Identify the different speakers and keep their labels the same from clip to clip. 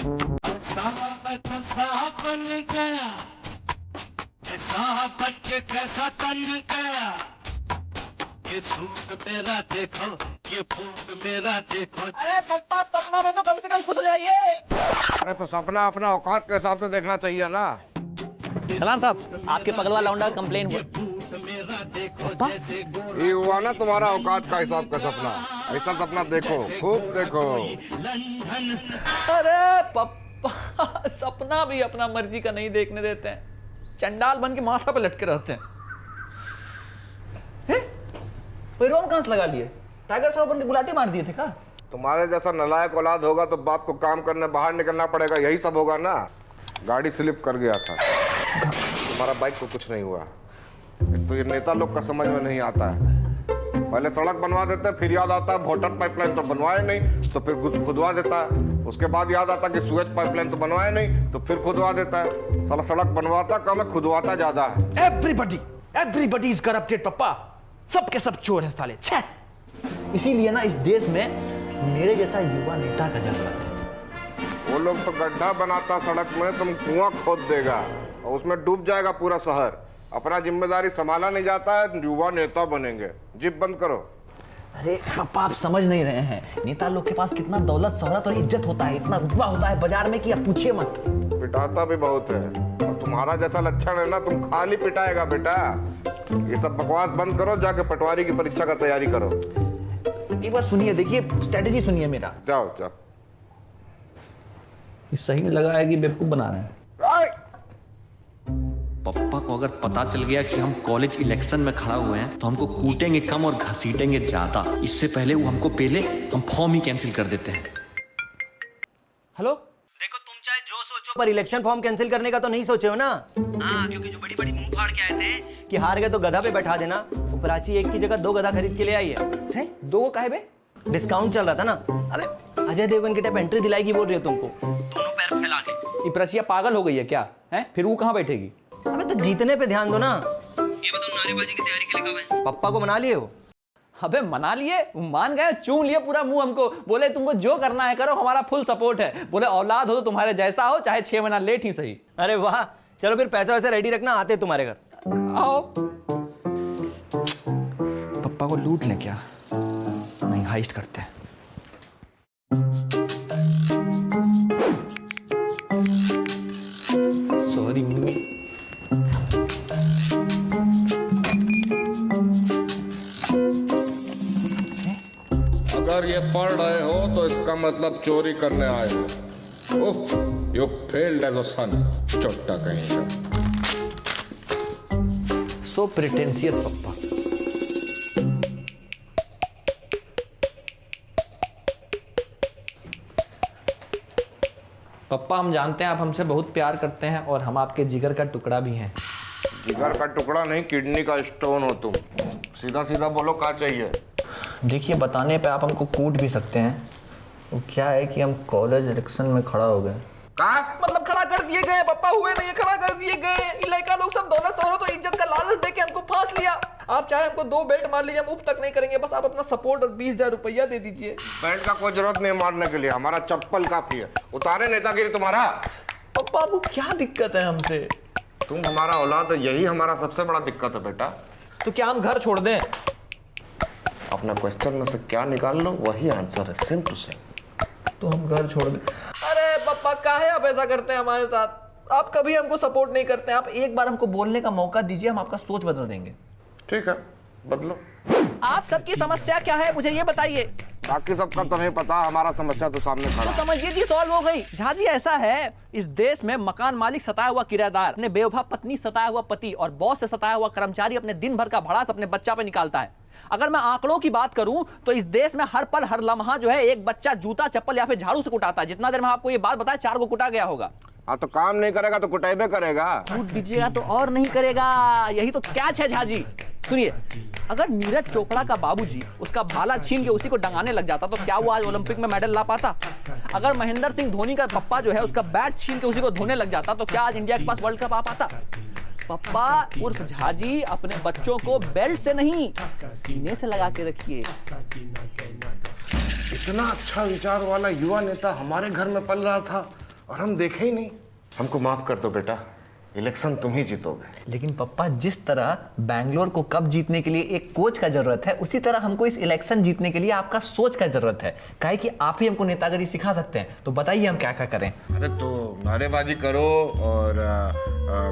Speaker 1: साहब बन गया, साहब बच्चे कैसा तन गया, ये सूट मेरा देखो, ये फूट मेरा देखो।
Speaker 2: अरे पप्पा सपना में तो कम से कम खुश हो जाइए।
Speaker 3: अरे तो सपना अपना औकात के हिसाब से देखना चाहिए ना।
Speaker 2: सलाम साहब, आपके पगलवा लौंडा कंप्लेन हुआ।
Speaker 3: ये हुआ ना तुम्हारा औकात का हिसाब का सपना। ऐसा सपना देखो, खूब देखो।
Speaker 2: अरे पप्पा सपना भी अपना मर्जी का नहीं देखने देते हैं, चंडाल बन के माथा पे लटके रहते हैं। पैरों कहां से लगा लिए? टाइगर श्रॉफ बन के गुलाटी मार दिए थे क्या?
Speaker 3: तुम्हारे जैसा नलायक औलाद होगा तो बाप को काम करने बाहर निकलना पड़ेगा, यही सब होगा ना। गाड़ी स्लिप कर गया था, तुम्हारा बाइक को कुछ नहीं हुआ। तो ये नेता लोग का समझ में नहीं आता है। पहले सड़क बनवा देते हैं, फिर याद आता है वोटर पाइपलाइन तो बनवाए नहीं, तो फिर खुदवा देता है। उसके बाद याद आता कि सुएज पाइपलाइन तो बनवाए नहीं, तो फिर खुदवा देता है। साला सड़क बनवाता कम है, खुदवाता ज्यादा है।
Speaker 2: एवरीबडी इज करप्टेड पप्पा, सबके सब चोर हैं साले। छे! इसीलिए ना इस देश में मेरे जैसा युवा नेता का जरूरत है।
Speaker 3: वो लोग तो गड्ढा बनाता सड़क में, तुम कुआं खोद देगा और उसमें डूब जाएगा पूरा शहर। अपना जिम्मेदारी संभाला नहीं जाता है, युवा नेता बनेंगे। जिप बंद करो।
Speaker 2: अरे पापा आप समझ नहीं रहे हैं, नेता लोग के पास कितना दौलत शोहरत और इज्जत होता है, इतना रुतबा होता है बाजार में कि आप पूछिए मत।
Speaker 3: पिटाता भी बहुत है, और तुम्हारा जैसा लक्षण है ना, तुम खाली पिटाएगा बेटा। ये सब बकवास बंद करो, जाके पटवारी की परीक्षा का तैयारी करो।
Speaker 2: एक बार सुनिए, देखिए स्ट्रेटेजी सुनिए मेरा।
Speaker 3: जाओ जाओ।
Speaker 2: सही नहीं लगा है कि बेवकूफ बना रहे हैं।
Speaker 4: पप्पा को अगर पता चल गया कि हम कॉलेज इलेक्शन में खड़ा हुए हैं तो हमको कूटेंगे कम और घसीटेंगे ज्यादा। इससे पहले वो हमको पहले हम फॉर्म ही कैंसिल कर देते हैं।
Speaker 2: हेलो,
Speaker 5: देखो तुम चाहे जो सोचो पर इलेक्शन फॉर्म कैंसिल करने का तो नहीं सोचे हो ना? हाँ, क्योंकि जो बड़ी बड़ी मुंह फाड़ के आए थे कि हार गए तो गधा पे बैठा देना, वो प्राची एक की जगह 2 गधा खरीद के ले आई है।
Speaker 2: 2 काहे बे?
Speaker 5: डिस्काउंट चल रहा था ना। अबे अजय देवगन की टाइप एंट्री दिलाएगी बोल रही हो तुमको, दोनों पैर फैला के।
Speaker 2: ये प्रचिया पागल हो गई है क्या? है फिर वो कहाँ बैठेगी?
Speaker 5: अबे तो जीतने पे ध्यान दो ना। ये बताओ नारेबाजी की तैयारी के लिए कब है? पप्पा को मना लिए हो?
Speaker 2: अबे मना लिए, मान गए, चूम लिए पूरा मुंह हमको। बोले तुमको जो करना है करो, हमारा फुल सपोर्ट है। बोले औलाद हो तो तुम्हारे जैसा हो, चाहे 6 महीना लेट ही सही।
Speaker 5: अरे वाह, चलो फिर पैसा वैसा रेडी रखना, आते तुम्हारे घर।
Speaker 2: आओ।
Speaker 4: पप्पा को लूट लें क्या? नहीं, हाइस्ट करते हैं।
Speaker 2: Sorry mummy.
Speaker 3: अगर ये पढ़ रहे हो तो इसका मतलब चोरी करने आए हो। उफ, यू फेल्ड एज अ सन, चोट्टा कहीं का।
Speaker 2: सो प्रिटेंशियस पप्पा। पप्पा हम जानते हैं आप हमसे बहुत प्यार करते हैं और हम आपके जिगर का टुकड़ा भी हैं।
Speaker 3: जिगर का टुकड़ा नहीं, किडनी का स्टोन हो तुम। सीधा सीधा बोलो, क्या चाहिए?
Speaker 2: देखिए बताने पे आप हमको कूट भी सकते हैं। वो क्या है कि हम कॉलेज इलेक्शन में खड़ा हो गए। मतलब खड़ा कर दिए गए पप्पा, हुए नहीं, खड़ा कर दिए गए। लड़का लोग सब दौलत शोहरत तो इज्जत का लालच देके हमको फांस लिया। आप चाहे हमको 2 बेल्ट मार लीजिए, हम उफ तक नहीं करेंगे, बस आप अपना सपोर्ट और 20,000 रुपया दे दीजिए।
Speaker 3: बेल्ट का कोई जरूरत नहीं मारने के लिए, हमारा चप्पल काफी है। उतारे नेतागिरी तुम्हारा।
Speaker 2: पप्पा वो क्या दिक्कत है हमसे?
Speaker 3: तुम हमारा औलाद है, यही हमारा सबसे बड़ा दिक्कत है बेटा।
Speaker 2: तो क्या हम घर छोड़ दें?
Speaker 3: अपना क्वेश्चन में से क्या निकाल लो, वही आंसर है, सेम टू सेम।
Speaker 2: तो हम घर छोड़ दें? अरे पप्पा काहे आप ऐसा करते हैं हमारे साथ? आप कभी हमको सपोर्ट नहीं करते हैं। आप एक बार हमको बोलने का मौका दीजिए, हम आपका सोच बदल देंगे।
Speaker 3: ठीक है, बदलो।
Speaker 2: आप सबकी समस्या क्या है मुझे ये बताइए।
Speaker 3: बाकी सबका तो नहीं पता, हमारा समस्या तो सामने खड़ा।
Speaker 2: तो समझिए जी, सॉल्व हो गई। झाजी ऐसा है, इस देश में मकान मालिक सताया हुआ किराएदार, अपने बेवफा पत्नी सताया हुआ पति और बॉस से सताया हुआ कर्मचारी अपने दिन भर का भड़ास अपने बच्चा पे निकालता है। अगर मैं आंकड़ों की बात करूं तो इस देश में हर पल हर लम्हा जो है एक बच्चा जूता चप्पल या फिर झाड़ू से कुटाता है। जितना देर में आपको ये बात बताया 4 को कुटा गया होगा।
Speaker 3: हाँ तो काम नहीं करेगा तो कुटाइबे करेगा।
Speaker 2: कूट दीजिएगा तो और नहीं करेगा, यही तो कैच है झाजी। सुनिए, अगर नीरज चोपड़ा का बाबूजी उसका भाला छीन के उसी को डंगाने लग जाता तो क्या वो आज ओलंपिक में मेडल ला पाता? अगर महेंद्र सिंह धोनी का पप्पा जो है उसका बैट छीन के उसी को धोने लग जाता तो क्या आज इंडिया के पास वर्ल्ड कप आ पाता? पप्पा उर्फ झाजी अपने बच्चों को बेल्ट से नहीं सीने से लगा के रखिए।
Speaker 3: इतना अच्छा विचार वाला युवा नेता हमारे घर में पल रहा था और हम देखे ही नहीं। हमको माफ कर दो बेटा, इलेक्शन तुम ही जीतोगे।
Speaker 2: लेकिन पप्पा, जिस तरह बैंगलोर को कप जीतने के लिए एक कोच का जरूरत है, उसी तरह हमको इस इलेक्शन जीतने के लिए आपका सोच का जरूरत है। काहे कि आप ही हमको नेतागिरी सिखा सकते हैं। तो बताइए हम क्या क्या करें।
Speaker 3: अरे तो नारेबाजी करो और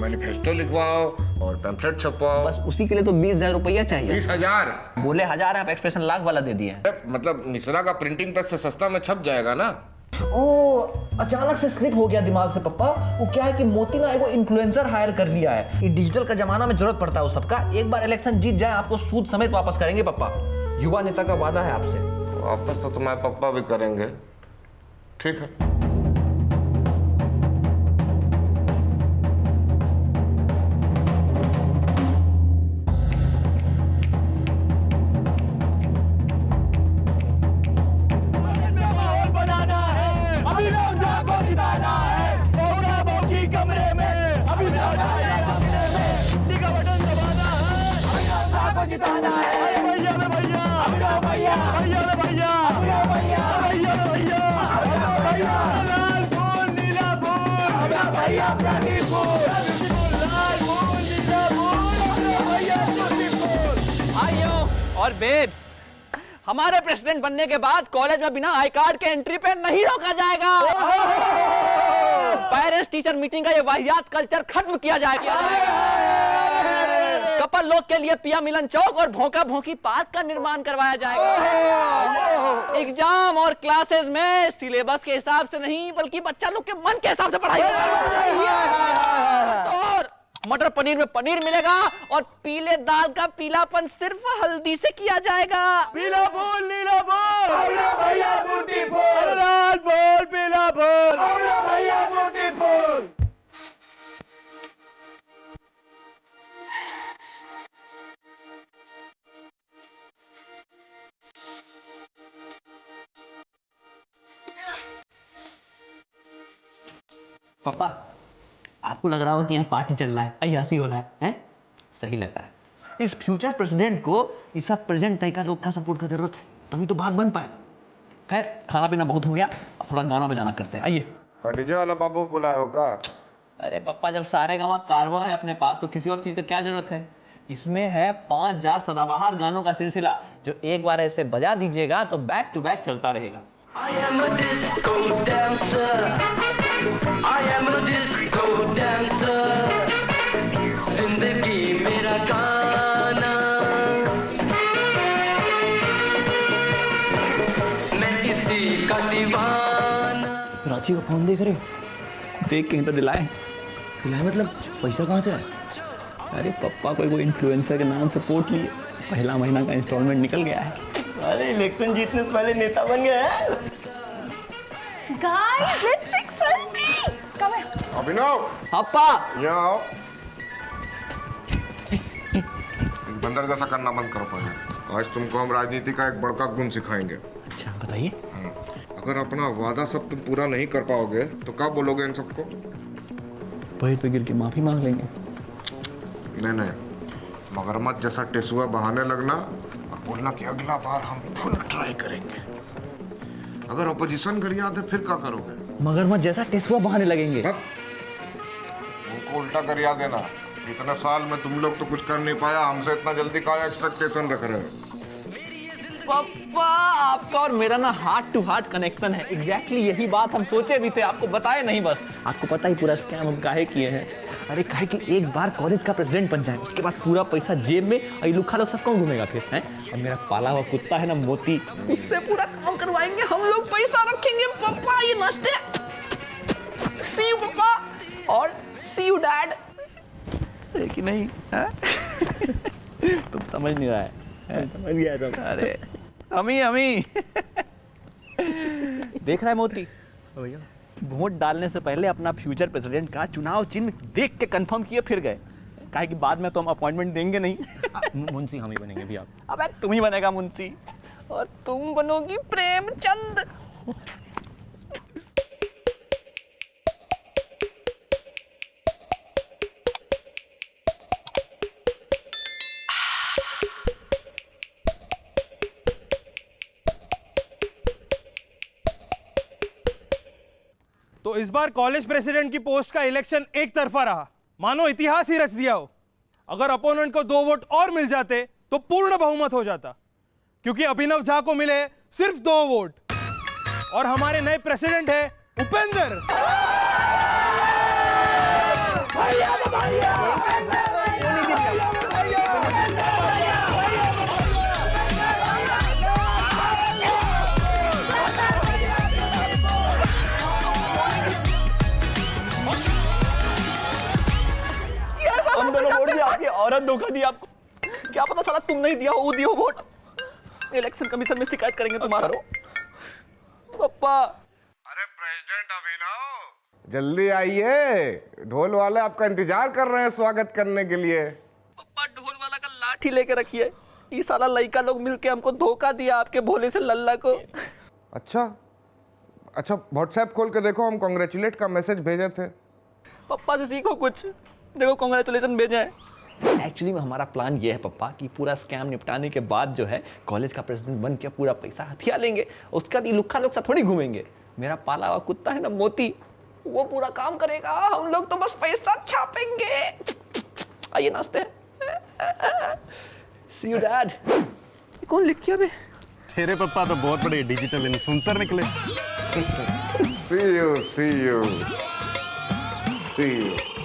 Speaker 3: मैनिफेस्टो लिखवाओ और पैम्फलेट छपवाओ।
Speaker 2: बस उसी के लिए तो 20,000 रुपया चाहिए।
Speaker 3: 20,000?
Speaker 2: बोले 1,000 है, आप एक्सप्रेशन लाख वाला दे दिए।
Speaker 3: मतलब मिश्रा का प्रिंटिंग प्रेस से सस्ता में छप जाएगा ना।
Speaker 2: ओ, अचानक से स्लिप हो गया दिमाग से पप्पा। वो क्या है कि मोती ना एगो इन्फ्लुएंसर हायर कर लिया है। ये डिजिटल का जमाना में जरूरत पड़ता है उस सबका। एक बार इलेक्शन जीत जाए, आपको सूद समेत वापस करेंगे पप्पा। युवा नेता का वादा है आपसे।
Speaker 3: वापस तो तुम्हारे पप्पा भी करेंगे। ठीक है।
Speaker 2: और बेब्स, हमारे प्रेसिडेंट बनने के बाद कॉलेज में बिना आई कार्ड के एंट्री पे नहीं रोका जाएगा। पेरेंट्स टीचर मीटिंग का ये वाहियात कल्चर खत्म किया जाएगा। कपल लोग के लिए पिया मिलन चौक और भोंका भोंकी पार्क का निर्माण करवाया जाएगा। एग्जाम और क्लासेस में सिलेबस के हिसाब से नहीं, बल्कि बच्चा लोग के मन के हिसाब से पढ़ाई होगी। और मटर पनीर में पनीर मिलेगा और पीले दाल का पीलापन सिर्फ हल्दी से किया जाएगा। पीला बोल, नीला बोल, भैया बूटी बोल, लाल बोल, पीला बोल, भैया बूटी बोल। पापा, आपको लग रहा होगा कि यहाँ पार्टी चल रहा है, अय्यासी हो रहा है, हैं? सही लग रहा है। इस फ्यूचर प्रेसिडेंट को इस सब प्रेजेंट तरीका लोग का सपोर्ट का जरूरत है, तभी तो बात बन पाए। खैर, खाना पीना बहुत हो गया, अब थोड़ा गाना बजाना करते हैं। आइए।
Speaker 3: डीजे वाला बाबू बुलाया होगा।
Speaker 2: अरे पापा, जब सारे गाँव कारवा है अपने पास, तो किसी और चीज का क्या जरूरत है। इसमें है 5,000 सदाबहार गानों का सिलसिला, जो एक बार ऐसे बजा दीजिएगा तो बैक टू बैक चलता रहेगा।
Speaker 6: I am a disco dancer. I am a disco dancer. जिंदगी मेरा गाना, मैं इसी का दीवाना।
Speaker 5: रांची का फोन देख रहे हो?
Speaker 2: देख कहीं तो दिलाए।
Speaker 5: दिलाए मतलब पैसा कहाँ से है?
Speaker 2: अरे पप्पा, कोई इन्फ्लुएंसर के नाम से पोर्ट लिए, पहला महीना का इंस्टॉलमेंट निकल गया है।
Speaker 5: सारे इलेक्शन जीतने से पहले नेता बन गए हैं।
Speaker 7: Guys, let's take selfie. Come here.
Speaker 3: अभिनव,
Speaker 2: पापा,
Speaker 3: यहाँ आओ। एक बंदर जैसा करना बंद करो पहले। आज तुमको हम राजनीति का एक बड़का गुण सिखाएंगे।
Speaker 5: अच्छा बताइए।
Speaker 3: अगर अपना वादा सब तुम पूरा नहीं कर पाओगे तो क्या बोलोगे इन सबको?
Speaker 2: पैर पे गिर के माफी मांग लेंगे।
Speaker 3: नहीं, मगरमच्छ जैसा टेसुआ बहाने लगना और बोलना कि अगला बार हम फुल ट्राई करेंगे। अगर ऑपोजिशन गरिया तो फिर क्या करोगे?
Speaker 2: मगरमच्छ जैसा टेसुआ बहाने लगेंगे।
Speaker 3: अब उनको उल्टा गरिया देना। इतने साल में तुम लोग तो कुछ कर नहीं पाया, हमसे इतना जल्दी क्या एक्सपेक्टेशन रख रहे हो?
Speaker 2: पापा, आपका और मेरा ना हार्ट टू हार्ट कनेक्शन है। एग्जैक्टली यही बात हम सोचे भी थे, आपको बताए नहीं। बस आपको पता ही पूरा स्कैम हम काहे किए हैं। अरे काहे कि एक बार कॉलेज का प्रेसिडेंट बन जाए, उसके बाद पूरा पैसा जेब में, और ये लुखा लोग सब कौन घूमेगा फिर, हैं? और मेरा पाला हुआ कुत्ता है ना मोती, उससे पूरा काम करवाएंगे हम लोग, पैसा रखेंगे। पापा ये नाश्ते, सी यू पापा और सी यू डैड। है कि नहीं? तुम समझ नहीं रहा है। समझ गया सब। अरे अमी देख रहा है मोती, वोट डालने से पहले अपना फ्यूचर प्रेसिडेंट का चुनाव चिन्ह देख के कंफर्म किए फिर गए। काहे कि बाद में तो हम अपॉइंटमेंट देंगे नहीं।
Speaker 5: मुंशी हम ही बनेंगे भी आप।
Speaker 2: अबे तुम ही बनेगा मुंशी और तुम बनोगी प्रेमचंद।
Speaker 8: तो इस बार कॉलेज प्रेसिडेंट की पोस्ट का इलेक्शन एक तरफा रहा, मानो इतिहास ही रच दिया हो। अगर अपोनेंट को 2 वोट और मिल जाते तो पूर्ण बहुमत हो जाता, क्योंकि अभिनव झा को मिले सिर्फ 2 वोट और हमारे नए प्रेसिडेंट है उपेंद्र।
Speaker 2: हम दोनों वोट दिया, आपकी औरत धोखा दी आपको। क्या पता साला तुम नहीं दिया, वो दियो वोट। इलेक्शन कमीशन में शिकायत करेंगे तुम्हारा। पप्पा।
Speaker 3: अरे प्रेसिडेंट अभिनव, जल्दी आइए, ढोल वाले आपका इंतजार कर रहे हैं स्वागत करने के लिए।
Speaker 2: पप्पा ढोल वाला का लाठी लेके रखिए, ये साला लड़का लोग मिलके हमको धोखा दिया आपके भोले से लल्ला को।
Speaker 3: अच्छा अच्छा, व्हाट्सएप खोल के देखो, हम कांग्रेचुलेट का मैसेज भेजे थे।
Speaker 2: पप्पा से सीखो कुछ, देखो कांग्रेचुलेशन भेजे हैं। एक्चुअली में हमारा प्लान ये है पप्पा कि पूरा स्कैम निपटाने के बाद जो है कॉलेज का प्रेसिडेंट बन के पूरा पैसा हथिया लेंगे, उसके बाद ये लुक्खा लोग साथ थोड़ी घूमेंगे। मेरा पाला हुआ कुत्ता है ना मोती, वो पूरा काम करेगा, हम लोग तो बस पैसा छापेंगे। आइए नाचते हैं। सी यू डैड। कौन लिख किया बे?
Speaker 9: तेरे पापा तो बहुत बड़े डिजिटल इन्फ्लुएंसर निकले।
Speaker 3: See you.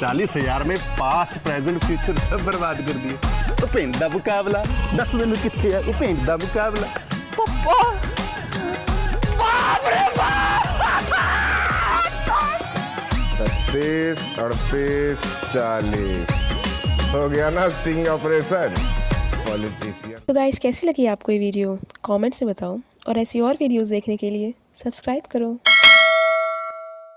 Speaker 9: 40,000 में पास्ट प्रेजेंट फ्यूचर सब बर्बाद कर दिए। तो पिंड दा मुकाबला 10 दिन कितने है? पिंड दा मुकाबला।
Speaker 2: पप्पा बाप रे बाप।
Speaker 3: 36, 38, 40 हो गया ना स्टिंग ऑपरेशन। पॉलिटिशियन।
Speaker 10: तो गाइस कैसी लगी आपको ये वीडियो कमेंट्स में बताओ, और ऐसी और वीडियोस देखने के लिए सब्सक्राइब करो।